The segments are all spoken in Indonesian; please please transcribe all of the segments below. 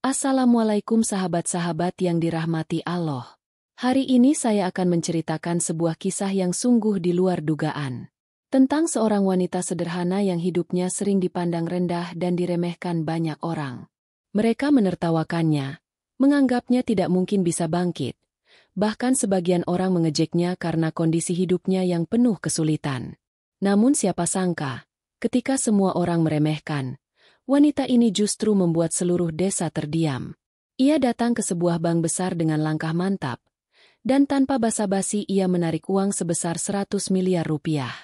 Assalamualaikum sahabat-sahabat yang dirahmati Allah. Hari ini saya akan menceritakan sebuah kisah yang sungguh di luar dugaan. Tentang seorang wanita sederhana yang hidupnya sering dipandang rendah dan diremehkan banyak orang. Mereka menertawakannya, menganggapnya tidak mungkin bisa bangkit. Bahkan sebagian orang mengejeknya karena kondisi hidupnya yang penuh kesulitan. Namun siapa sangka, ketika semua orang meremehkan, wanita ini justru membuat seluruh desa terdiam. Ia datang ke sebuah bank besar dengan langkah mantap, dan tanpa basa-basi ia menarik uang sebesar 100 miliar rupiah.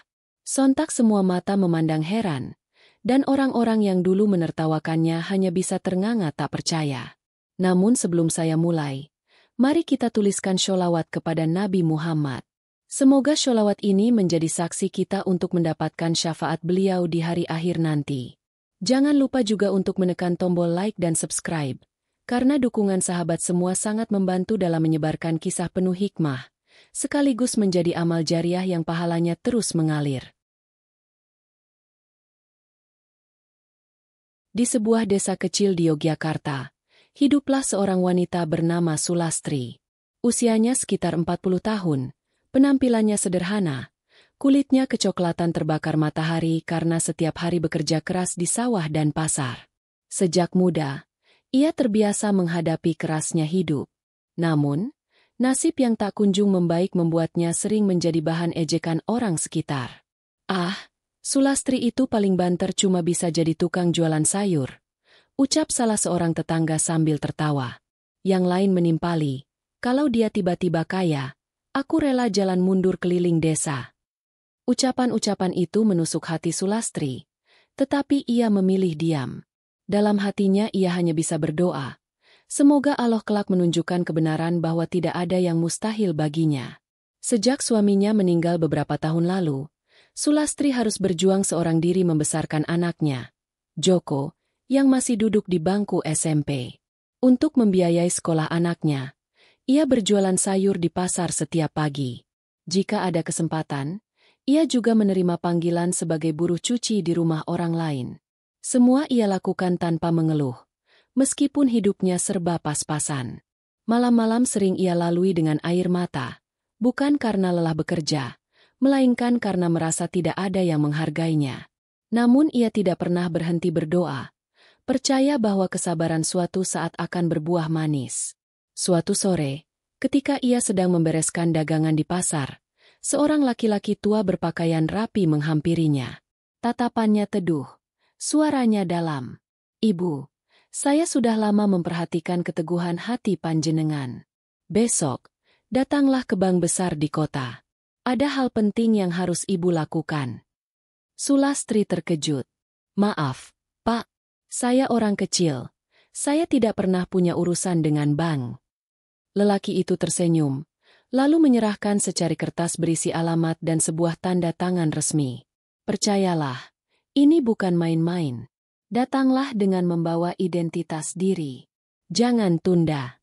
Sontak semua mata memandang heran, dan orang-orang yang dulu menertawakannya hanya bisa ternganga tak percaya. Namun sebelum saya mulai, mari kita tuliskan sholawat kepada Nabi Muhammad. Semoga sholawat ini menjadi saksi kita untuk mendapatkan syafaat beliau di hari akhir nanti. Jangan lupa juga untuk menekan tombol like dan subscribe, karena dukungan sahabat semua sangat membantu dalam menyebarkan kisah penuh hikmah, sekaligus menjadi amal jariah yang pahalanya terus mengalir. Di sebuah desa kecil di Yogyakarta, hiduplah seorang wanita bernama Sulastri. Usianya sekitar 40 tahun, penampilannya sederhana, kulitnya kecoklatan terbakar matahari karena setiap hari bekerja keras di sawah dan pasar. Sejak muda, ia terbiasa menghadapi kerasnya hidup. Namun, nasib yang tak kunjung membaik membuatnya sering menjadi bahan ejekan orang sekitar. Sulastri itu paling banter cuma bisa jadi tukang jualan sayur, ucap salah seorang tetangga sambil tertawa. Yang lain menimpali, kalau dia tiba-tiba kaya, aku rela jalan mundur keliling desa. Ucapan-ucapan itu menusuk hati Sulastri, tetapi ia memilih diam. Dalam hatinya ia hanya bisa berdoa, semoga Allah kelak menunjukkan kebenaran bahwa tidak ada yang mustahil baginya. Sejak suaminya meninggal beberapa tahun lalu, Sulastri harus berjuang seorang diri membesarkan anaknya, Joko, yang masih duduk di bangku SMP. Untuk membiayai sekolah anaknya, ia berjualan sayur di pasar setiap pagi. Jika ada kesempatan, ia juga menerima panggilan sebagai buruh cuci di rumah orang lain. Semua ia lakukan tanpa mengeluh, meskipun hidupnya serba pas-pasan. Malam-malam sering ia lalui dengan air mata, bukan karena lelah bekerja, melainkan karena merasa tidak ada yang menghargainya. Namun ia tidak pernah berhenti berdoa, percaya bahwa kesabaran suatu saat akan berbuah manis. Suatu sore, ketika ia sedang membereskan dagangan di pasar, seorang laki-laki tua berpakaian rapi menghampirinya. Tatapannya teduh, suaranya dalam. "Ibu, saya sudah lama memperhatikan keteguhan hati panjenengan. Besok, datanglah ke bank besar di kota. Ada hal penting yang harus ibu lakukan." Sulastri terkejut. "Maaf, Pak, saya orang kecil. Saya tidak pernah punya urusan dengan bank." Lelaki itu tersenyum, lalu menyerahkan secari kertas berisi alamat dan sebuah tanda tangan resmi. "Percayalah, ini bukan main-main. Datanglah dengan membawa identitas diri. Jangan tunda."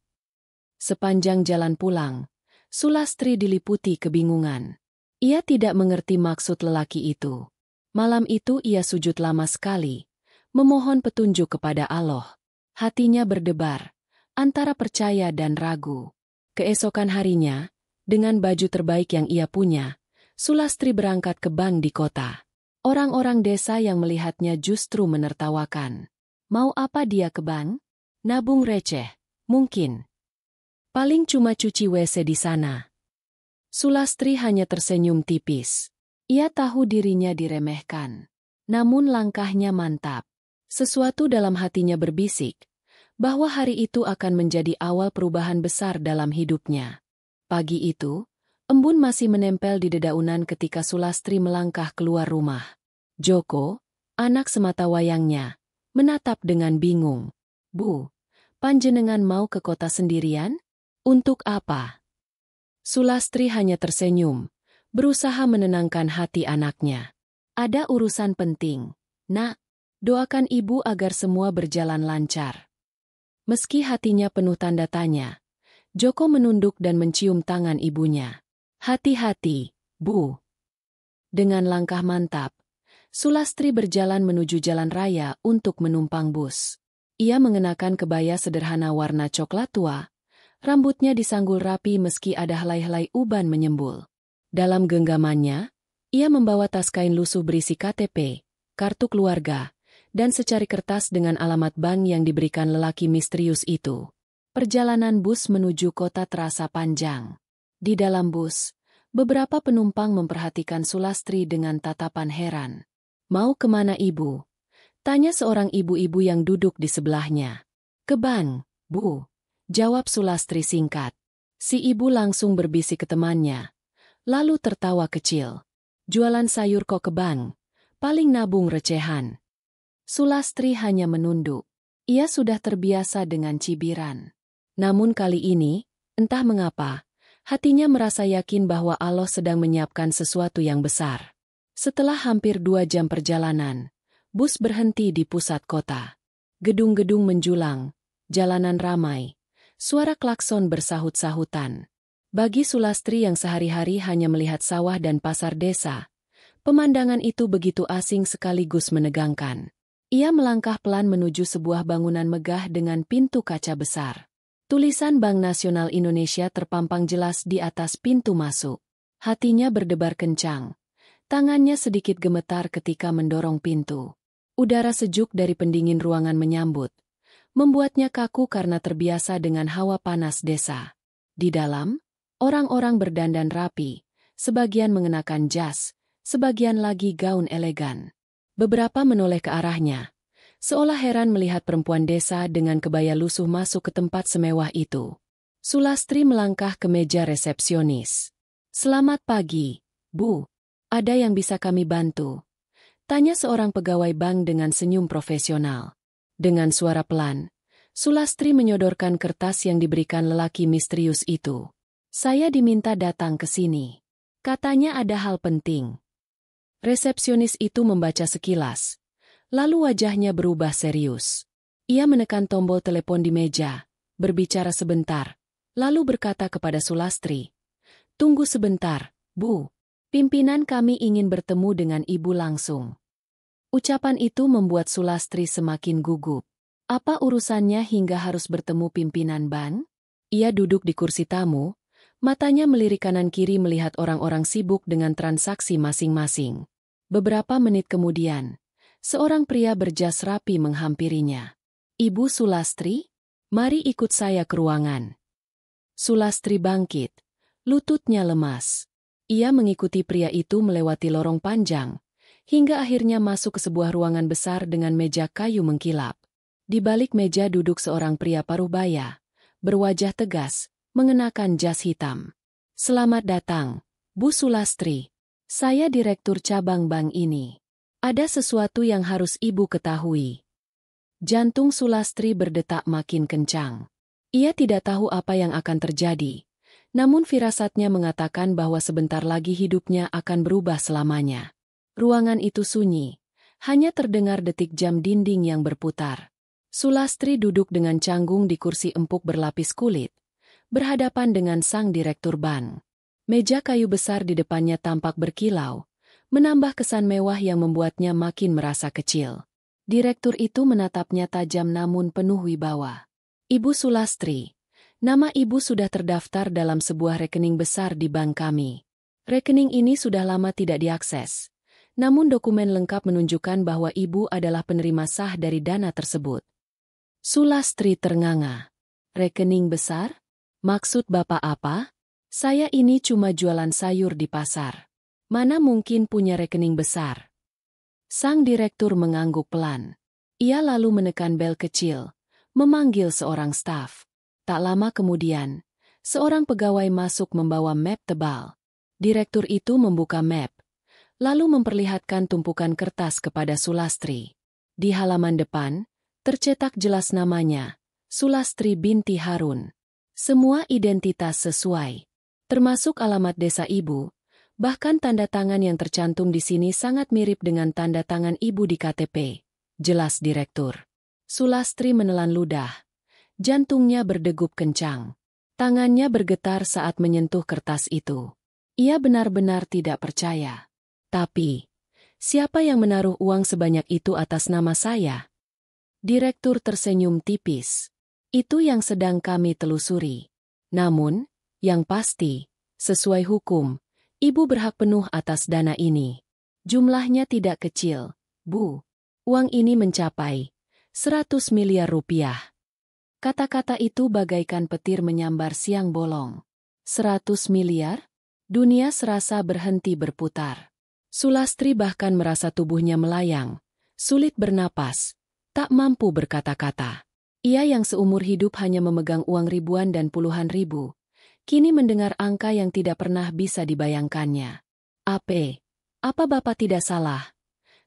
Sepanjang jalan pulang, Sulastri diliputi kebingungan. Ia tidak mengerti maksud lelaki itu. Malam itu ia sujud lama sekali, memohon petunjuk kepada Allah. Hatinya berdebar, antara percaya dan ragu. Keesokan harinya, dengan baju terbaik yang ia punya, Sulastri berangkat ke bank di kota. Orang-orang desa yang melihatnya justru menertawakan. Mau apa dia ke bank? Nabung receh, mungkin. Paling cuma cuci WC di sana. Sulastri hanya tersenyum tipis. Ia tahu dirinya diremehkan. Namun langkahnya mantap. Sesuatu dalam hatinya berbisik, bahwa hari itu akan menjadi awal perubahan besar dalam hidupnya. Pagi itu, embun masih menempel di dedaunan ketika Sulastri melangkah keluar rumah. Joko, anak sematawayangnya, menatap dengan bingung. "Bu, panjenengan mau ke kota sendirian? Untuk apa?" Sulastri hanya tersenyum, berusaha menenangkan hati anaknya. "Ada urusan penting, Nak. Doakan ibu agar semua berjalan lancar." Meski hatinya penuh tanda tanya, Joko menunduk dan mencium tangan ibunya. "Hati-hati, Bu." Dengan langkah mantap, Sulastri berjalan menuju jalan raya untuk menumpang bus. Ia mengenakan kebaya sederhana warna coklat tua, rambutnya disanggul rapi meski ada helai-helai uban menyembul. Dalam genggamannya, ia membawa tas kain lusuh berisi KTP, kartu keluarga, dan secari kertas dengan alamat bank yang diberikan lelaki misterius itu. Perjalanan bus menuju kota terasa panjang. Di dalam bus, beberapa penumpang memperhatikan Sulastri dengan tatapan heran. "Mau kemana ibu?" tanya seorang ibu-ibu yang duduk di sebelahnya. "Ke bank, Bu," jawab Sulastri singkat. Si ibu langsung berbisik ke temannya, lalu tertawa kecil. "Jualan sayur kok ke bank? Paling nabung recehan." Sulastri hanya menunduk. Ia sudah terbiasa dengan cibiran. Namun kali ini, entah mengapa, hatinya merasa yakin bahwa Allah sedang menyiapkan sesuatu yang besar. Setelah hampir 2 jam perjalanan, bus berhenti di pusat kota. Gedung-gedung menjulang, jalanan ramai, suara klakson bersahut-sahutan. Bagi Sulastri yang sehari-hari hanya melihat sawah dan pasar desa, pemandangan itu begitu asing sekaligus menegangkan. Ia melangkah pelan menuju sebuah bangunan megah dengan pintu kaca besar. Tulisan Bank Nasional Indonesia terpampang jelas di atas pintu masuk. Hatinya berdebar kencang. Tangannya sedikit gemetar ketika mendorong pintu. Udara sejuk dari pendingin ruangan menyambut, membuatnya kaku karena terbiasa dengan hawa panas desa. Di dalam, orang-orang berdandan rapi, sebagian mengenakan jas, sebagian lagi gaun elegan. Beberapa menoleh ke arahnya, seolah heran melihat perempuan desa dengan kebaya lusuh masuk ke tempat semewah itu. Sulastri melangkah ke meja resepsionis. "Selamat pagi, Bu. Ada yang bisa kami bantu?" tanya seorang pegawai bank dengan senyum profesional. Dengan suara pelan, Sulastri menyodorkan kertas yang diberikan lelaki misterius itu. "Saya diminta datang ke sini. Katanya ada hal penting." Resepsionis itu membaca sekilas. Lalu wajahnya berubah serius. Ia menekan tombol telepon di meja, berbicara sebentar, lalu berkata kepada Sulastri, "Tunggu sebentar, Bu. Pimpinan kami ingin bertemu dengan Ibu langsung." Ucapan itu membuat Sulastri semakin gugup. Apa urusannya hingga harus bertemu pimpinan bank? Ia duduk di kursi tamu, matanya melirik kanan-kiri melihat orang-orang sibuk dengan transaksi masing-masing. Beberapa menit kemudian, seorang pria berjas rapi menghampirinya. "Ibu Sulastri, mari ikut saya ke ruangan." Sulastri bangkit, lututnya lemas. Ia mengikuti pria itu melewati lorong panjang, hingga akhirnya masuk ke sebuah ruangan besar dengan meja kayu mengkilap. Di balik meja duduk seorang pria paruh-baya, berwajah tegas, mengenakan jas hitam. "Selamat datang, Bu Sulastri. Saya direktur cabang bank ini. Ada sesuatu yang harus Ibu ketahui." Jantung Sulastri berdetak makin kencang. Ia tidak tahu apa yang akan terjadi, namun firasatnya mengatakan bahwa sebentar lagi hidupnya akan berubah selamanya. Ruangan itu sunyi, hanya terdengar detik jam dinding yang berputar. Sulastri duduk dengan canggung di kursi empuk berlapis kulit, berhadapan dengan sang direktur bank. Meja kayu besar di depannya tampak berkilau, menambah kesan mewah yang membuatnya makin merasa kecil. Direktur itu menatapnya tajam namun penuh wibawa. "Ibu Sulastri, nama Ibu sudah terdaftar dalam sebuah rekening besar di bank kami. Rekening ini sudah lama tidak diakses, namun dokumen lengkap menunjukkan bahwa Ibu adalah penerima sah dari dana tersebut." Sulastri ternganga. "Rekening besar? Maksud Bapak apa? Saya ini cuma jualan sayur di pasar. Mana mungkin punya rekening besar?" Sang direktur mengangguk pelan. Ia lalu menekan bel kecil, memanggil seorang staf. Tak lama kemudian, seorang pegawai masuk membawa map tebal. Direktur itu membuka map, lalu memperlihatkan tumpukan kertas kepada Sulastri. Di halaman depan, tercetak jelas namanya, Sulastri binti Harun. Semua identitas sesuai, termasuk alamat desa Ibu. Bahkan tanda tangan yang tercantum di sini sangat mirip dengan tanda tangan Ibu di KTP, jelas direktur. Sulastri menelan ludah. Jantungnya berdegup kencang. Tangannya bergetar saat menyentuh kertas itu. Ia benar-benar tidak percaya. "Tapi, siapa yang menaruh uang sebanyak itu atas nama saya?" Direktur tersenyum tipis. Itu yang sedang kami telusuri. Namun, yang pasti, sesuai hukum, Ibu berhak penuh atas dana ini. Jumlahnya tidak kecil, Bu. Uang ini mencapai 100 miliar rupiah. Kata-kata itu bagaikan petir menyambar siang bolong. 100 miliar? Dunia serasa berhenti berputar. Sulastri bahkan merasa tubuhnya melayang, sulit bernapas, tak mampu berkata-kata. Ia yang seumur hidup hanya memegang uang ribuan dan puluhan ribu, kini mendengar angka yang tidak pernah bisa dibayangkannya. Apa Bapak tidak salah?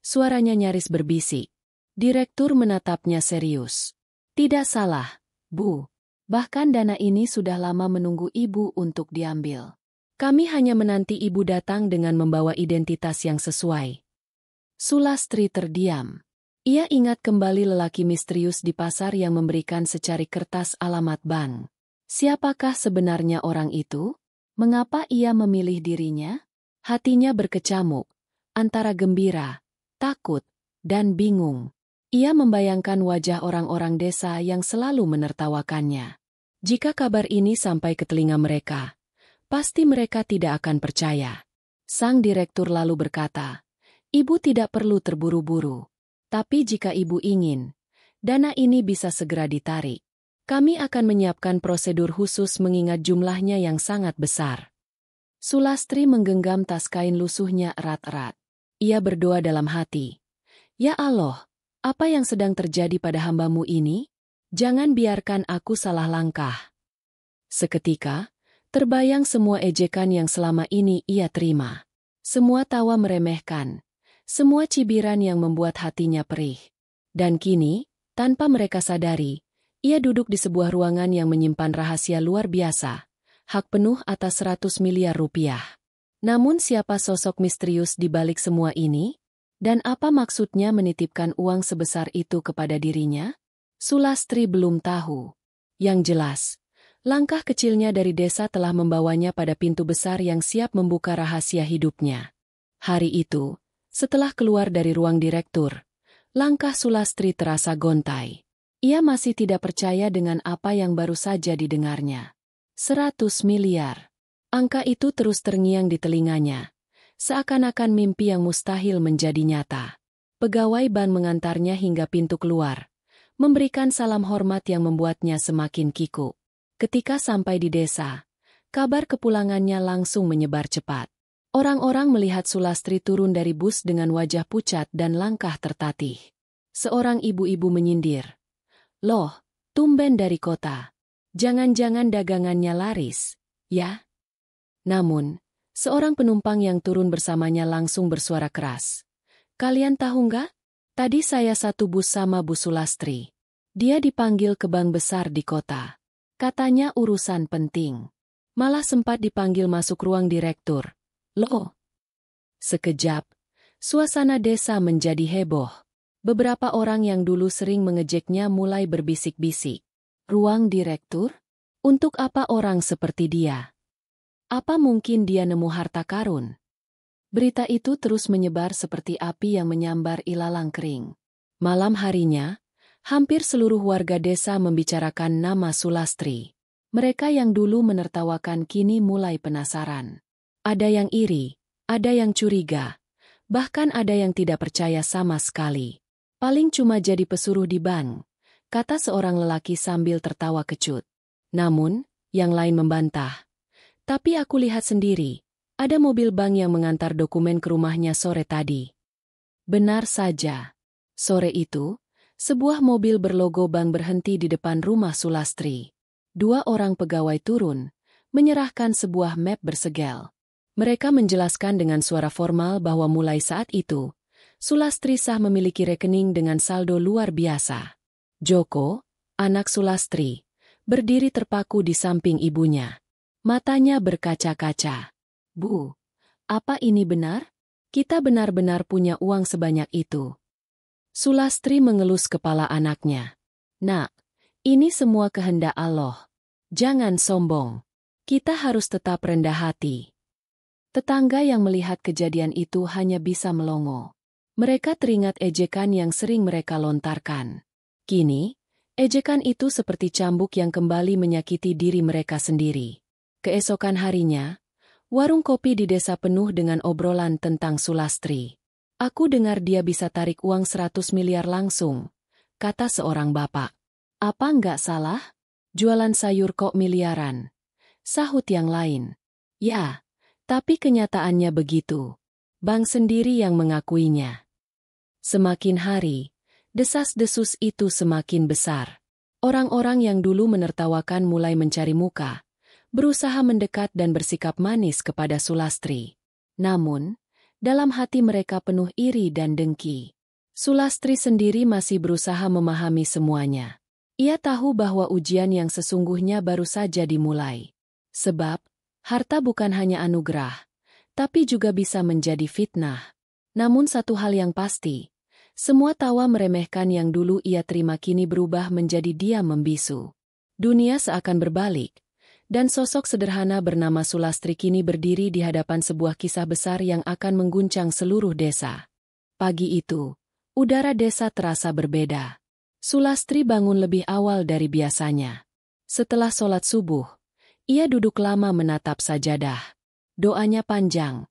Suaranya nyaris berbisik. Direktur menatapnya serius. Tidak salah, Bu. Bahkan dana ini sudah lama menunggu Ibu untuk diambil. Kami hanya menanti Ibu datang dengan membawa identitas yang sesuai. Sulastri terdiam. Ia ingat kembali lelaki misterius di pasar yang memberikan secari kertas alamat bank. Siapakah sebenarnya orang itu? Mengapa ia memilih dirinya? Hatinya berkecamuk, antara gembira, takut, dan bingung. Ia membayangkan wajah orang-orang desa yang selalu menertawakannya. Jika kabar ini sampai ke telinga mereka, pasti mereka tidak akan percaya. Sang direktur lalu berkata, Ibu tidak perlu terburu-buru. Tapi jika Ibu ingin, dana ini bisa segera ditarik. Kami akan menyiapkan prosedur khusus mengingat jumlahnya yang sangat besar. Sulastri menggenggam tas kain lusuhnya erat-erat. Ia berdoa dalam hati. Ya Allah, apa yang sedang terjadi pada hamba-Mu ini? Jangan biarkan aku salah langkah. Seketika, terbayang semua ejekan yang selama ini ia terima. Semua tawa meremehkan. Semua cibiran yang membuat hatinya perih. Dan kini, tanpa mereka sadari, ia duduk di sebuah ruangan yang menyimpan rahasia luar biasa. Hak penuh atas 100 miliar rupiah. Namun siapa sosok misterius di balik semua ini? Dan apa maksudnya menitipkan uang sebesar itu kepada dirinya? Sulastri belum tahu. Yang jelas, langkah kecilnya dari desa telah membawanya pada pintu besar yang siap membuka rahasia hidupnya. Hari itu, setelah keluar dari ruang direktur, langkah Sulastri terasa gontai. Ia masih tidak percaya dengan apa yang baru saja didengarnya. 100 miliar. Angka itu terus terngiang di telinganya. Seakan-akan mimpi yang mustahil menjadi nyata. Pegawai ban mengantarnya hingga pintu keluar, memberikan salam hormat yang membuatnya semakin kikuk. Ketika sampai di desa, kabar kepulangannya langsung menyebar cepat. Orang-orang melihat Sulastri turun dari bus dengan wajah pucat dan langkah tertatih. Seorang ibu-ibu menyindir. Loh, tumben dari kota. Jangan-jangan dagangannya laris, ya? Namun, seorang penumpang yang turun bersamanya langsung bersuara keras. Kalian tahu nggak? Tadi saya satu bus sama Bu Sulastri. Dia dipanggil ke bank besar di kota. Katanya urusan penting. Malah sempat dipanggil masuk ruang direktur. Loh. Sekejap, suasana desa menjadi heboh. Beberapa orang yang dulu sering mengejeknya mulai berbisik-bisik. Ruang direktur? Untuk apa orang seperti dia? Apa mungkin dia nemu harta karun? Berita itu terus menyebar seperti api yang menyambar ilalang kering. Malam harinya, hampir seluruh warga desa membicarakan nama Sulastri. Mereka yang dulu menertawakan kini mulai penasaran. Ada yang iri, ada yang curiga, bahkan ada yang tidak percaya sama sekali. Paling cuma jadi pesuruh di bank, kata seorang lelaki sambil tertawa kecut. Namun, yang lain membantah. Tapi aku lihat sendiri, ada mobil bank yang mengantar dokumen ke rumahnya sore tadi. Benar saja. Sore itu, sebuah mobil berlogo bank berhenti di depan rumah Sulastri. 2 orang pegawai turun, menyerahkan sebuah map bersegel. Mereka menjelaskan dengan suara formal bahwa mulai saat itu, Sulastri sah memiliki rekening dengan saldo luar biasa. Joko, anak Sulastri, berdiri terpaku di samping ibunya. Matanya berkaca-kaca. Bu, apa ini benar? Kita benar-benar punya uang sebanyak itu. Sulastri mengelus kepala anaknya. Nak, ini semua kehendak Allah. Jangan sombong. Kita harus tetap rendah hati. Tetangga yang melihat kejadian itu hanya bisa melongo. Mereka teringat ejekan yang sering mereka lontarkan. Kini, ejekan itu seperti cambuk yang kembali menyakiti diri mereka sendiri. Keesokan harinya, warung kopi di desa penuh dengan obrolan tentang Sulastri. Aku dengar dia bisa tarik uang 100 miliar langsung, kata seorang bapak. Apa nggak salah? Jualan sayur kok miliaran, sahut yang lain. Ya, tapi kenyataannya begitu. Bank sendiri yang mengakuinya. Semakin hari, desas-desus itu semakin besar. Orang-orang yang dulu menertawakan mulai mencari muka, berusaha mendekat dan bersikap manis kepada Sulastri. Namun, dalam hati mereka penuh iri dan dengki. Sulastri sendiri masih berusaha memahami semuanya. Ia tahu bahwa ujian yang sesungguhnya baru saja dimulai. Sebab, harta bukan hanya anugerah, tapi juga bisa menjadi fitnah. Namun satu hal yang pasti, semua tawa meremehkan yang dulu ia terima kini berubah menjadi diam membisu. Dunia seakan berbalik, dan sosok sederhana bernama Sulastri kini berdiri di hadapan sebuah kisah besar yang akan mengguncang seluruh desa. Pagi itu, udara desa terasa berbeda. Sulastri bangun lebih awal dari biasanya. Setelah sholat subuh, ia duduk lama menatap sajadah. Doanya panjang,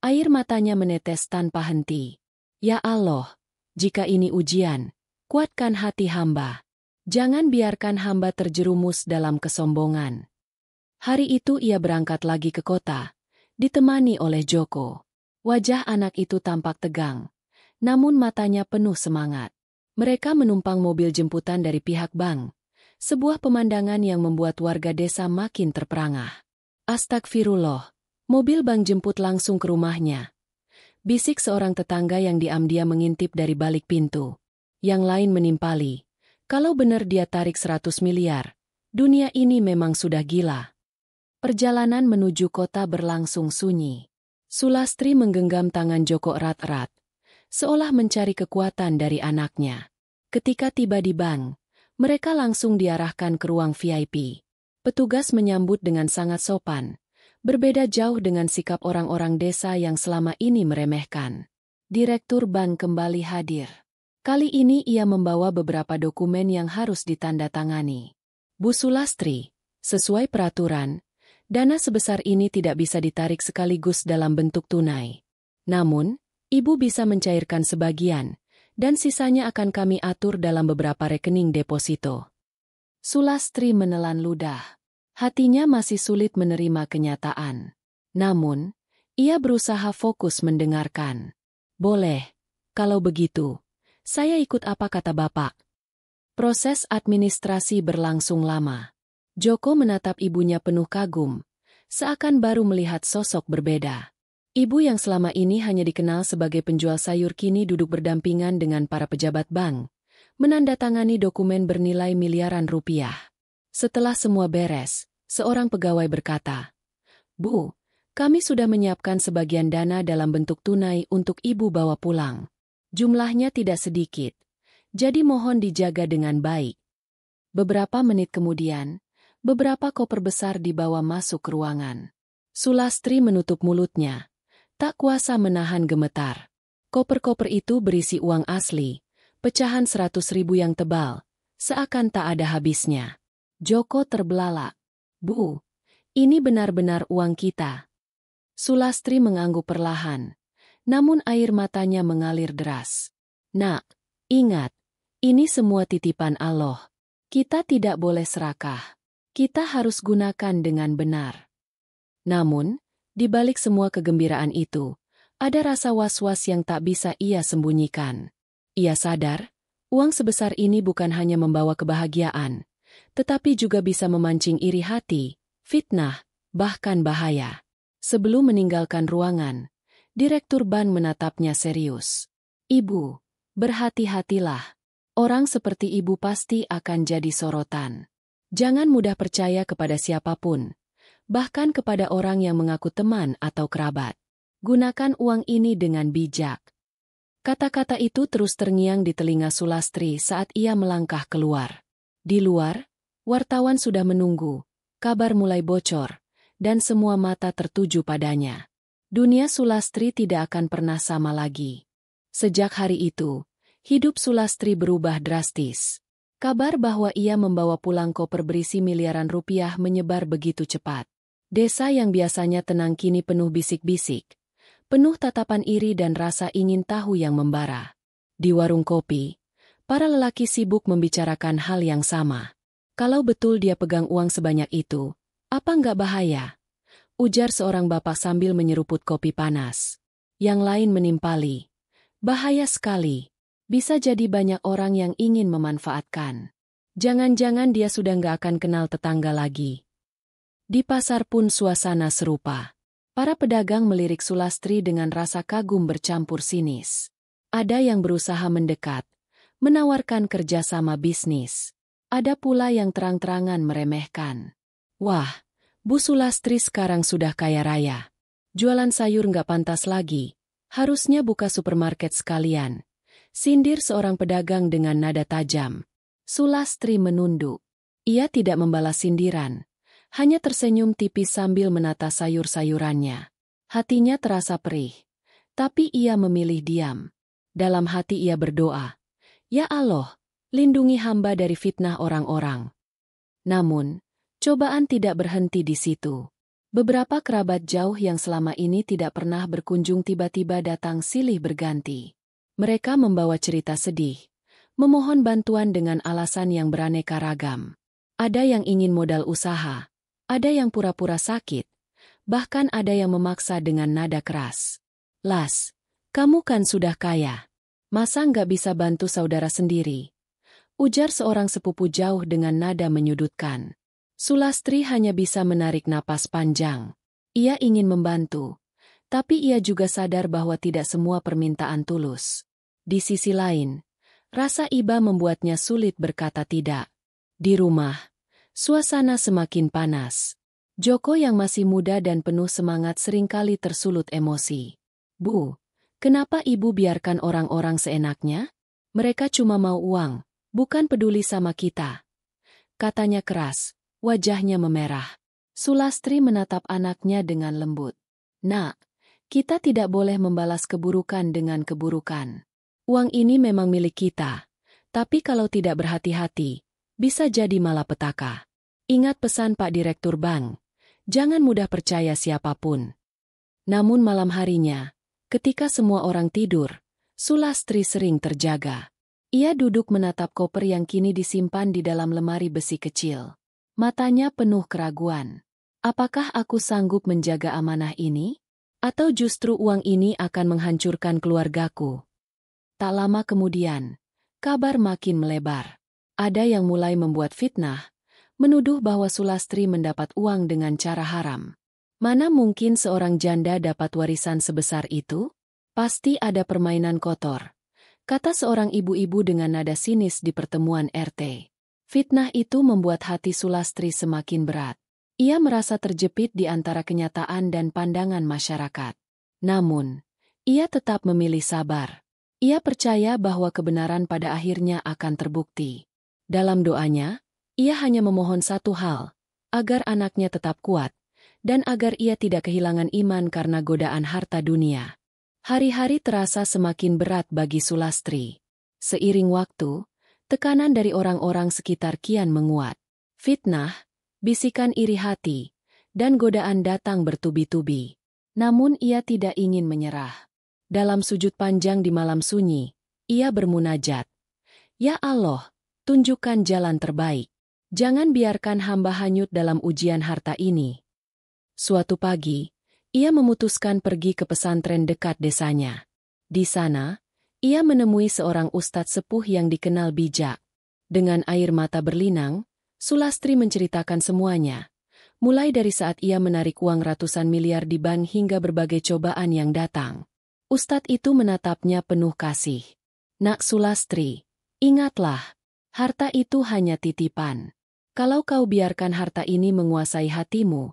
air matanya menetes tanpa henti. Ya Allah, jika ini ujian, kuatkan hati hamba. Jangan biarkan hamba terjerumus dalam kesombongan. Hari itu ia berangkat lagi ke kota, ditemani oleh Joko. Wajah anak itu tampak tegang, namun matanya penuh semangat. Mereka menumpang mobil jemputan dari pihak bank, sebuah pemandangan yang membuat warga desa makin terperangah. Astagfirullah, mobil bank jemput langsung ke rumahnya. Bisik seorang tetangga yang diam-diam mengintip dari balik pintu. Yang lain menimpali. Kalau benar dia tarik 100 miliar, dunia ini memang sudah gila. Perjalanan menuju kota berlangsung sunyi. Sulastri menggenggam tangan Joko erat-erat, seolah mencari kekuatan dari anaknya. Ketika tiba di bank, mereka langsung diarahkan ke ruang VIP. Petugas menyambut dengan sangat sopan. Berbeda jauh dengan sikap orang-orang desa yang selama ini meremehkan. Direktur bank kembali hadir. Kali ini ia membawa beberapa dokumen yang harus ditandatangani. Bu Sulastri, sesuai peraturan, dana sebesar ini tidak bisa ditarik sekaligus dalam bentuk tunai. Namun, Ibu bisa mencairkan sebagian, dan sisanya akan kami atur dalam beberapa rekening deposito. Sulastri menelan ludah. Hatinya masih sulit menerima kenyataan. Namun, ia berusaha fokus mendengarkan. Boleh, kalau begitu, saya ikut apa kata Bapak. Proses administrasi berlangsung lama. Joko menatap ibunya penuh kagum, seakan baru melihat sosok berbeda. Ibu yang selama ini hanya dikenal sebagai penjual sayur kini duduk berdampingan dengan para pejabat bank, menandatangani dokumen bernilai miliaran rupiah. Setelah semua beres, seorang pegawai berkata, Bu, kami sudah menyiapkan sebagian dana dalam bentuk tunai untuk Ibu bawa pulang. Jumlahnya tidak sedikit, jadi mohon dijaga dengan baik. Beberapa menit kemudian, beberapa koper besar dibawa masuk ke ruangan. Sulastri menutup mulutnya, tak kuasa menahan gemetar. Koper-koper itu berisi uang asli, pecahan 100.000 yang tebal, seakan tak ada habisnya. Joko terbelalak. Bu, ini benar-benar uang kita. Sulastri mengangguk perlahan, namun air matanya mengalir deras. Nak, ingat, ini semua titipan Allah. Kita tidak boleh serakah. Kita harus gunakan dengan benar. Namun, di balik semua kegembiraan itu, ada rasa was-was yang tak bisa ia sembunyikan. Ia sadar, uang sebesar ini bukan hanya membawa kebahagiaan, tetapi juga bisa memancing iri hati, fitnah, bahkan bahaya. Sebelum meninggalkan ruangan, Direktur bank menatapnya serius. Ibu, berhati-hatilah. Orang seperti ibu pasti akan jadi sorotan. Jangan mudah percaya kepada siapapun, bahkan kepada orang yang mengaku teman atau kerabat. Gunakan uang ini dengan bijak. Kata-kata itu terus terngiang di telinga Sulastri saat ia melangkah keluar. Di luar, wartawan sudah menunggu, kabar mulai bocor, dan semua mata tertuju padanya. Dunia Sulastri tidak akan pernah sama lagi. Sejak hari itu, hidup Sulastri berubah drastis. Kabar bahwa ia membawa pulang koper berisi miliaran rupiah menyebar begitu cepat. Desa yang biasanya tenang kini penuh bisik-bisik, penuh tatapan iri dan rasa ingin tahu yang membara. Di warung kopi, para lelaki sibuk membicarakan hal yang sama. Kalau betul dia pegang uang sebanyak itu, apa nggak bahaya? Ujar seorang bapak sambil menyeruput kopi panas. Yang lain menimpali. Bahaya sekali. Bisa jadi banyak orang yang ingin memanfaatkan. Jangan-jangan dia sudah nggak akan kenal tetangga lagi. Di pasar pun suasana serupa. Para pedagang melirik Sulastri dengan rasa kagum bercampur sinis. Ada yang berusaha mendekat, menawarkan kerjasama bisnis. Ada pula yang terang-terangan meremehkan. Wah, Bu Sulastri sekarang sudah kaya raya. Jualan sayur nggak pantas lagi. Harusnya buka supermarket sekalian. Sindir seorang pedagang dengan nada tajam. Sulastri menunduk. Ia tidak membalas sindiran. Hanya tersenyum tipis sambil menata sayur-sayurannya. Hatinya terasa perih. Tapi ia memilih diam. Dalam hati ia berdoa. Ya Allah, lindungi hamba dari fitnah orang-orang. Namun, cobaan tidak berhenti di situ. Beberapa kerabat jauh yang selama ini tidak pernah berkunjung tiba-tiba datang silih berganti. Mereka membawa cerita sedih, memohon bantuan dengan alasan yang beraneka ragam. Ada yang ingin modal usaha, ada yang pura-pura sakit, bahkan ada yang memaksa dengan nada keras. Las, kamu kan sudah kaya. Masa nggak bisa bantu saudara sendiri? Ujar seorang sepupu jauh dengan nada menyudutkan. Sulastri hanya bisa menarik napas panjang. Ia ingin membantu, tapi ia juga sadar bahwa tidak semua permintaan tulus. Di sisi lain, rasa iba membuatnya sulit berkata tidak. Di rumah, suasana semakin panas. Joko yang masih muda dan penuh semangat seringkali tersulut emosi. Bu, kenapa ibu biarkan orang-orang seenaknya? Mereka cuma mau uang, bukan peduli sama kita. Katanya keras, wajahnya memerah. Sulastri menatap anaknya dengan lembut. Nak, kita tidak boleh membalas keburukan dengan keburukan. Uang ini memang milik kita, tapi kalau tidak berhati-hati, bisa jadi malapetaka. Ingat pesan Pak Direktur Bank, jangan mudah percaya siapapun. Namun malam harinya, ketika semua orang tidur, Sulastri sering terjaga. Ia duduk menatap koper yang kini disimpan di dalam lemari besi kecil. Matanya penuh keraguan. Apakah aku sanggup menjaga amanah ini? Atau justru uang ini akan menghancurkan keluargaku? Tak lama kemudian, kabar makin melebar. Ada yang mulai membuat fitnah, menuduh bahwa Sulastri mendapat uang dengan cara haram. Mana mungkin seorang janda dapat warisan sebesar itu? Pasti ada permainan kotor, kata seorang ibu-ibu dengan nada sinis di pertemuan RT. Fitnah itu membuat hati Sulastri semakin berat. Ia merasa terjepit di antara kenyataan dan pandangan masyarakat. Namun, ia tetap memilih sabar. Ia percaya bahwa kebenaran pada akhirnya akan terbukti. Dalam doanya, ia hanya memohon satu hal, agar anaknya tetap kuat, dan agar ia tidak kehilangan iman karena godaan harta dunia. Hari-hari terasa semakin berat bagi Sulastri. Seiring waktu, tekanan dari orang-orang sekitar kian menguat. Fitnah, bisikan iri hati, dan godaan datang bertubi-tubi. Namun ia tidak ingin menyerah. Dalam sujud panjang di malam sunyi, ia bermunajat. Ya Allah, tunjukkan jalan terbaik. Jangan biarkan hamba hanyut dalam ujian harta ini. Suatu pagi, ia memutuskan pergi ke pesantren dekat desanya. Di sana, ia menemui seorang ustadz sepuh yang dikenal bijak. Dengan air mata berlinang, Sulastri menceritakan semuanya. Mulai dari saat ia menarik uang ratusan miliar di bank hingga berbagai cobaan yang datang. Ustadz itu menatapnya penuh kasih. Nak Sulastri, ingatlah, harta itu hanya titipan. Kalau kau biarkan harta ini menguasai hatimu,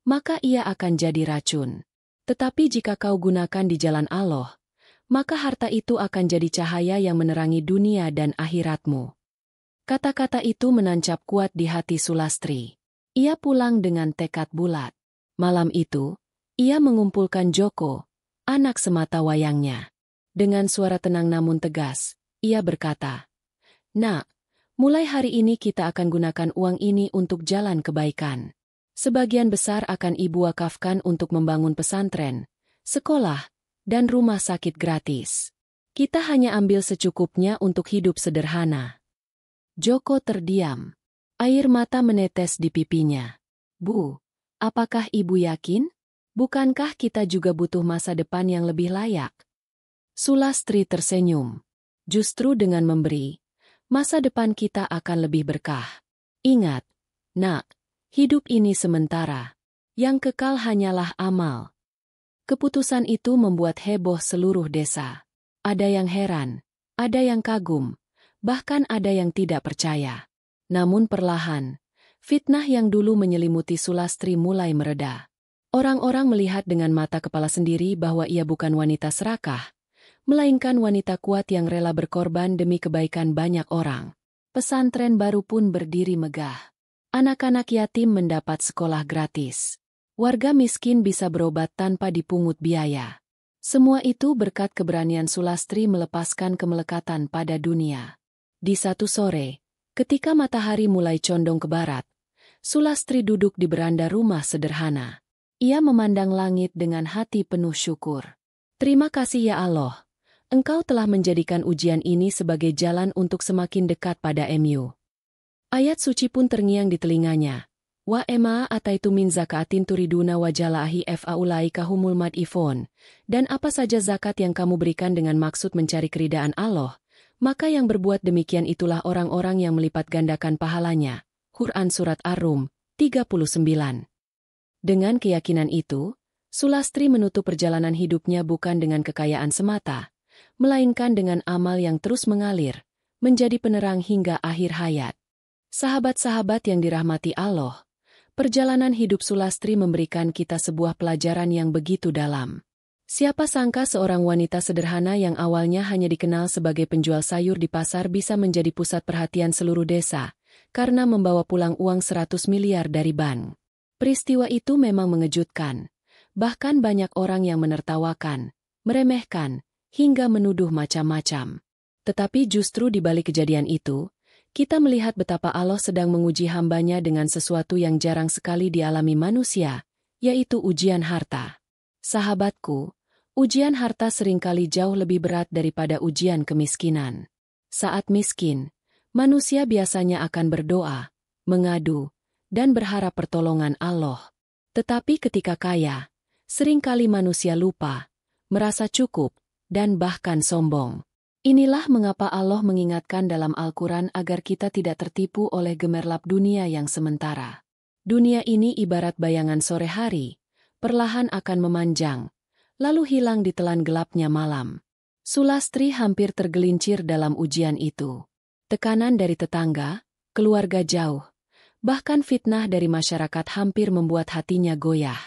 maka ia akan jadi racun. Tetapi jika kau gunakan di jalan Allah, maka harta itu akan jadi cahaya yang menerangi dunia dan akhiratmu. Kata-kata itu menancap kuat di hati Sulastri. Ia pulang dengan tekad bulat. Malam itu, ia mengumpulkan Joko, anak semata wayangnya. Dengan suara tenang namun tegas, ia berkata, Nak, Mulai hari ini kita akan gunakan uang ini untuk jalan kebaikan. Sebagian besar akan ibu wakafkan untuk membangun pesantren, sekolah, dan rumah sakit gratis. Kita hanya ambil secukupnya untuk hidup sederhana. Joko terdiam. Air mata menetes di pipinya. Bu, apakah ibu yakin? Bukankah kita juga butuh masa depan yang lebih layak? Sulastri tersenyum. Justru dengan memberi, masa depan kita akan lebih berkah. Ingat, nak, hidup ini sementara. Yang kekal hanyalah amal. Keputusan itu membuat heboh seluruh desa. Ada yang heran, ada yang kagum, bahkan ada yang tidak percaya. Namun perlahan, fitnah yang dulu menyelimuti Sulastri mulai mereda. Orang-orang melihat dengan mata kepala sendiri bahwa ia bukan wanita serakah, melainkan wanita kuat yang rela berkorban demi kebaikan banyak orang. Pesantren baru pun berdiri megah. Anak-anak yatim mendapat sekolah gratis. Warga miskin bisa berobat tanpa dipungut biaya. Semua itu berkat keberanian Sulastri melepaskan kemelekatan pada dunia. Di satu sore, ketika matahari mulai condong ke barat, Sulastri duduk di beranda rumah sederhana. Ia memandang langit dengan hati penuh syukur. Terima kasih ya Allah. Engkau telah menjadikan ujian ini sebagai jalan untuk semakin dekat pada MU. Ayat suci pun terngiang di telinganya. Wa ema ataitu min zakatin turiduna wajalahi fa'ulaika humul mad'ifun. Dan apa saja zakat yang kamu berikan dengan maksud mencari keridaan Allah, maka yang berbuat demikian itulah orang-orang yang melipat gandakan pahalanya. Quran Surat Ar-Rum, 39. Dengan keyakinan itu, Sulastri menutup perjalanan hidupnya bukan dengan kekayaan semata, melainkan dengan amal yang terus mengalir, menjadi penerang hingga akhir hayat. Sahabat-sahabat yang dirahmati Allah, perjalanan hidup Sulastri memberikan kita sebuah pelajaran yang begitu dalam. Siapa sangka seorang wanita sederhana yang awalnya hanya dikenal sebagai penjual sayur di pasar bisa menjadi pusat perhatian seluruh desa, karena membawa pulang uang 100 miliar dari bank. Peristiwa itu memang mengejutkan. Bahkan banyak orang yang menertawakan, meremehkan, hingga menuduh macam-macam. Tetapi justru di balik kejadian itu, kita melihat betapa Allah sedang menguji hambanya dengan sesuatu yang jarang sekali dialami manusia, yaitu ujian harta. Sahabatku, ujian harta seringkali jauh lebih berat daripada ujian kemiskinan. Saat miskin, manusia biasanya akan berdoa, mengadu, dan berharap pertolongan Allah. Tetapi ketika kaya, seringkali manusia lupa, merasa cukup, dan bahkan sombong. Inilah mengapa Allah mengingatkan dalam Al-Quran agar kita tidak tertipu oleh gemerlap dunia yang sementara. Dunia ini ibarat bayangan sore hari, perlahan akan memanjang, lalu hilang di telan gelapnya malam. Sulastri hampir tergelincir dalam ujian itu. Tekanan dari tetangga, keluarga jauh, bahkan fitnah dari masyarakat hampir membuat hatinya goyah.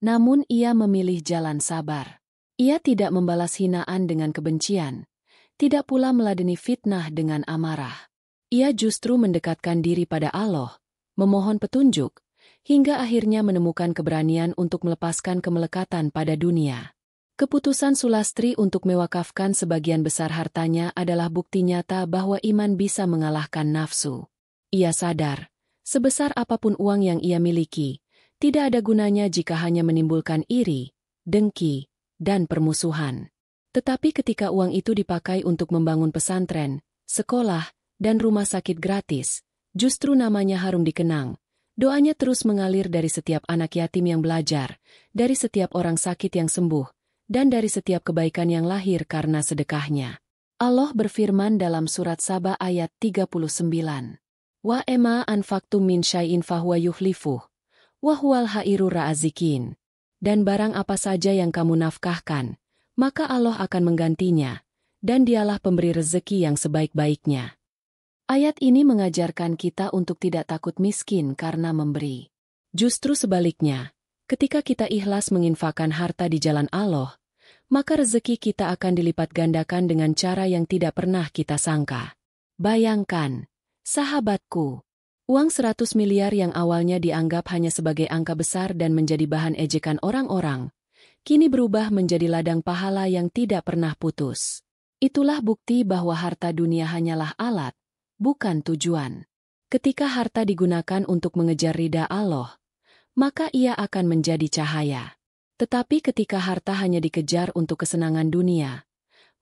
Namun ia memilih jalan sabar. Ia tidak membalas hinaan dengan kebencian, tidak pula meladeni fitnah dengan amarah. Ia justru mendekatkan diri pada Allah, memohon petunjuk, hingga akhirnya menemukan keberanian untuk melepaskan kemelekatan pada dunia. Keputusan Sulastri untuk mewakafkan sebagian besar hartanya adalah bukti nyata bahwa iman bisa mengalahkan nafsu. Ia sadar, sebesar apapun uang yang ia miliki, tidak ada gunanya jika hanya menimbulkan iri, dengki, dan permusuhan. Tetapi ketika uang itu dipakai untuk membangun pesantren, sekolah, dan rumah sakit gratis, justru namanya harum dikenang. Doanya terus mengalir dari setiap anak yatim yang belajar, dari setiap orang sakit yang sembuh, dan dari setiap kebaikan yang lahir karena sedekahnya. Allah berfirman dalam surat Saba ayat 39. Wa ema anfaqtum min syai'in fahuwa yukhlifuh, wa huwal khairur raziqin. Dan barang apa saja yang kamu nafkahkan, maka Allah akan menggantinya, dan dialah pemberi rezeki yang sebaik-baiknya. Ayat ini mengajarkan kita untuk tidak takut miskin karena memberi. Justru sebaliknya, ketika kita ikhlas menginfakkan harta di jalan Allah, maka rezeki kita akan dilipat gandakan dengan cara yang tidak pernah kita sangka. Bayangkan, sahabatku, uang 100 miliar yang awalnya dianggap hanya sebagai angka besar dan menjadi bahan ejekan orang-orang, kini berubah menjadi ladang pahala yang tidak pernah putus. Itulah bukti bahwa harta dunia hanyalah alat, bukan tujuan. Ketika harta digunakan untuk mengejar ridha Allah, maka ia akan menjadi cahaya. Tetapi ketika harta hanya dikejar untuk kesenangan dunia,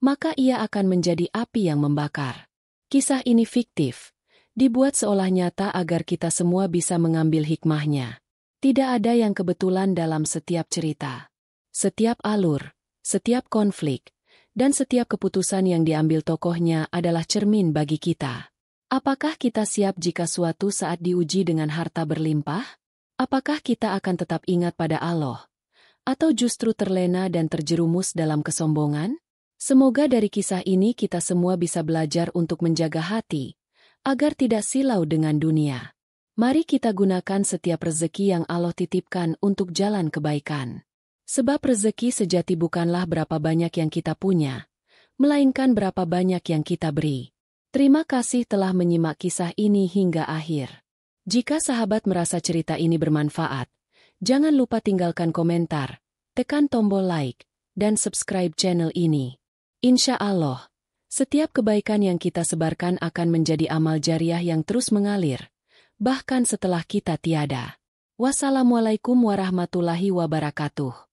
maka ia akan menjadi api yang membakar. Kisah ini fiktif, dibuat seolah nyata agar kita semua bisa mengambil hikmahnya. Tidak ada yang kebetulan dalam setiap cerita. Setiap alur, setiap konflik, dan setiap keputusan yang diambil tokohnya adalah cermin bagi kita. Apakah kita siap jika suatu saat diuji dengan harta berlimpah? Apakah kita akan tetap ingat pada Allah? Atau justru terlena dan terjerumus dalam kesombongan? Semoga dari kisah ini kita semua bisa belajar untuk menjaga hati, agar tidak silau dengan dunia. Mari kita gunakan setiap rezeki yang Allah titipkan untuk jalan kebaikan. Sebab rezeki sejati bukanlah berapa banyak yang kita punya, melainkan berapa banyak yang kita beri. Terima kasih telah menyimak kisah ini hingga akhir. Jika sahabat merasa cerita ini bermanfaat, jangan lupa tinggalkan komentar, tekan tombol like, dan subscribe channel ini. Insya Allah, setiap kebaikan yang kita sebarkan akan menjadi amal jariah yang terus mengalir, bahkan setelah kita tiada. Wassalamualaikum warahmatullahi wabarakatuh.